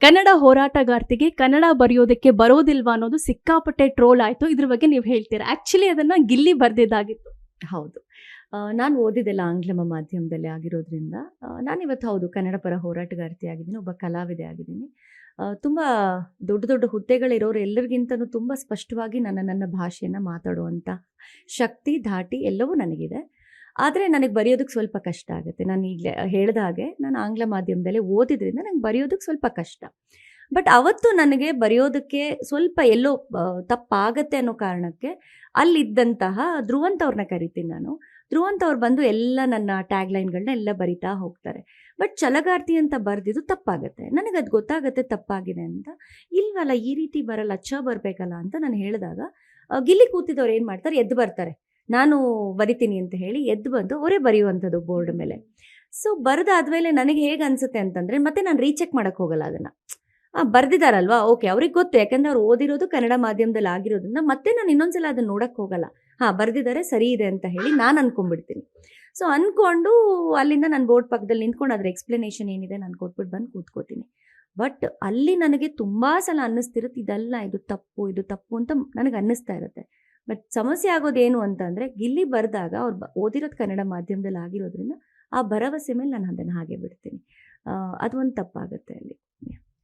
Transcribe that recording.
ಕನ್ನಡ ಹೋರಾಟಗಾರ್ತಿಗೆ ಕನ್ನಡ ಬರೆಯೋದಕ್ಕೆ ಬರೋದಿಲ್ವಾ ಅನ್ನೋದು ಸಿಕ್ಕಾಪಟ್ಟೆ ಟ್ರೋಲ್ ಆಯ್ತು. ಇದ್ರ ಬಗ್ಗೆ ನೀವು ಹೇಳ್ತೀರಾ? ಆಕ್ಚುಲಿ ಅದನ್ನ ಗಿಲ್ಲಿ ಬರ್ದಿದ್ದಾಗಿತ್ತು. ಹೌದು. ನಾನು ಓದಿದ್ದೆಲ್ಲ ಆಂಗ್ಲ ಮಾಧ್ಯಮದಲ್ಲಿ ಆಗಿರೋದ್ರಿಂದ ನಾನಿವತ್ತು ಹೌದು ಕನ್ನಡ ಪರ ಹೋರಾಟಗಾರ್ತಿ ಆಗಿದ್ದೀನಿ, ಒಬ್ಬ ಕಲಾವಿದೆ ಆಗಿದ್ದೀನಿ. ತುಂಬ ದೊಡ್ಡ ದೊಡ್ಡ ಹುದ್ದೆಗಳಿರೋರು ಎಲ್ಲರಿಗಿಂತನೂ ತುಂಬ ಸ್ಪಷ್ಟವಾಗಿ ನನ್ನ ಭಾಷೆಯನ್ನು ಮಾತಾಡುವಂಥ ಶಕ್ತಿ, ಧಾಟಿ ಎಲ್ಲವೂ ನನಗಿದೆ. ಆದರೆ ನನಗೆ ಬರೆಯೋದಕ್ಕೆ ಸ್ವಲ್ಪ ಕಷ್ಟ ಆಗುತ್ತೆ. ನಾನು ಈಗಲೇ ಹೇಳಿದ ಹಾಗೆ ನಾನು ಆಂಗ್ಲ ಮಾಧ್ಯಮದಲ್ಲೇ ಓದಿದ್ರಿಂದ ನಂಗೆ ಬರೆಯೋದಕ್ಕೆ ಸ್ವಲ್ಪ ಕಷ್ಟ. ಬಟ್ ಅವತ್ತು ನನಗೆ ಬರೆಯೋದಕ್ಕೆ ಸ್ವಲ್ಪ ಎಲ್ಲೋ ತಪ್ಪಾಗತ್ತೆ ಅನ್ನೋ ಕಾರಣಕ್ಕೆ ಅಲ್ಲಿದ್ದಂತಹ ಧ್ರುವಂತ್ ಅವ್ರನ್ನ ಕರಿತೀನಿ ನಾನು. ಧ್ರುವಂತ್ ಅವ್ರು ಬಂದು ಎಲ್ಲ ನನ್ನ ಟ್ಯಾಗ್ಲೈನ್ಗಳನ್ನ ಎಲ್ಲ ಬರಿತಾ ಹೋಗ್ತಾರೆ. ಬಟ್ ಛಲಗಾರ್ತಿ ಅಂತ ಬರೆದಿದ್ದು ತಪ್ಪಾಗತ್ತೆ. ನನಗದು ಗೊತ್ತಾಗುತ್ತೆ ತಪ್ಪಾಗಿದೆ ಅಂತ. ಇಲ್ವಲ್ಲ, ಈ ರೀತಿ ಬರಲ್ಲ, ಬರಬೇಕಲ್ಲ ಅಂತ ನಾನು ಹೇಳಿದಾಗ ಗಿಲ್ಲಿ ಕೂತಿದ್ದವ್ರು ಏನು ಮಾಡ್ತಾರೆ, ಎದ್ದು ಬರ್ತಾರೆ. ನಾನು ಬರಿತೀನಿ ಅಂತ ಹೇಳಿ ಎದ್ದು ಬಂದು ಅವರೇ ಬರೆಯುವಂಥದ್ದು ಬೋರ್ಡ್ ಮೇಲೆ. ಸೊ ಬರೆದಾದ್ಮೇಲೆ ನನಗೆ ಹೇಗೆ ಅನಿಸುತ್ತೆ ಅಂತಂದರೆ ಮತ್ತೆ ನಾನು ರೀಚೆಕ್ ಮಾಡೋಕ್ಕೆ ಹೋಗಲ್ಲ ಅದನ್ನು. ಬರೆದಿದ್ದಾರಲ್ವಾ, ಓಕೆ, ಅವ್ರಿಗೆ ಗೊತ್ತು, ಯಾಕಂದರೆ ಅವ್ರು ಓದಿರೋದು ಕನ್ನಡ ಮಾಧ್ಯಮದಲ್ಲಿ ಆಗಿರೋದ್ರಿಂದ ಮತ್ತೆ ನಾನು ಇನ್ನೊಂದ್ಸಲ ಅದನ್ನು ನೋಡೋಕ್ಕೆ ಹೋಗಲ್ಲ. ಬರೆದಿದ್ದಾರೆ, ಸರಿ ಇದೆ ಅಂತ ಹೇಳಿ ನಾನು ಅಂದ್ಕೊಂಡ್ಬಿಡ್ತೀನಿ. ಸೊ ಅಂದ್ಕೊಂಡು ಅಲ್ಲಿಂದ ನಾನು ಬೋರ್ಡ್ ಪಕ್ಕದಲ್ಲಿ ನಿಂತ್ಕೊಂಡು ಅದ್ರ ಎಕ್ಸ್ಪ್ಲನೇಷನ್ ಏನಿದೆ ನಾನು ಕೊಟ್ಬಿಟ್ಟು ಬಂದು ಕೂತ್ಕೋತೀನಿ. ಬಟ್ ಅಲ್ಲಿ ನನಗೆ ತುಂಬ ಸಲ ಅನ್ನಿಸ್ತಿರುತ್ತೆ ಇದಲ್ಲ, ಇದು ತಪ್ಪು ಅಂತ ನನಗೆ ಅನ್ನಿಸ್ತಾ ಇರುತ್ತೆ. ಬಟ್ ಸಮಸ್ಯೆ ಆಗೋದೇನು ಅಂತಂದರೆ ಗಿಲ್ಲಿ ಬರೆದಾಗ ಅವ್ರು ಓದಿರೋದು ಕನ್ನಡ ಮಾಧ್ಯಮದಲ್ಲಿ ಆಗಿರೋದ್ರಿಂದ ಆ ಭರವಸೆ ಮೇಲೆ ನಾನು ಅದನ್ನು ಹಾಗೆ ಬಿಡ್ತೀನಿ. ಅದು ಒಂದು ತಪ್ಪಾಗುತ್ತೆ ಅಲ್ಲಿ.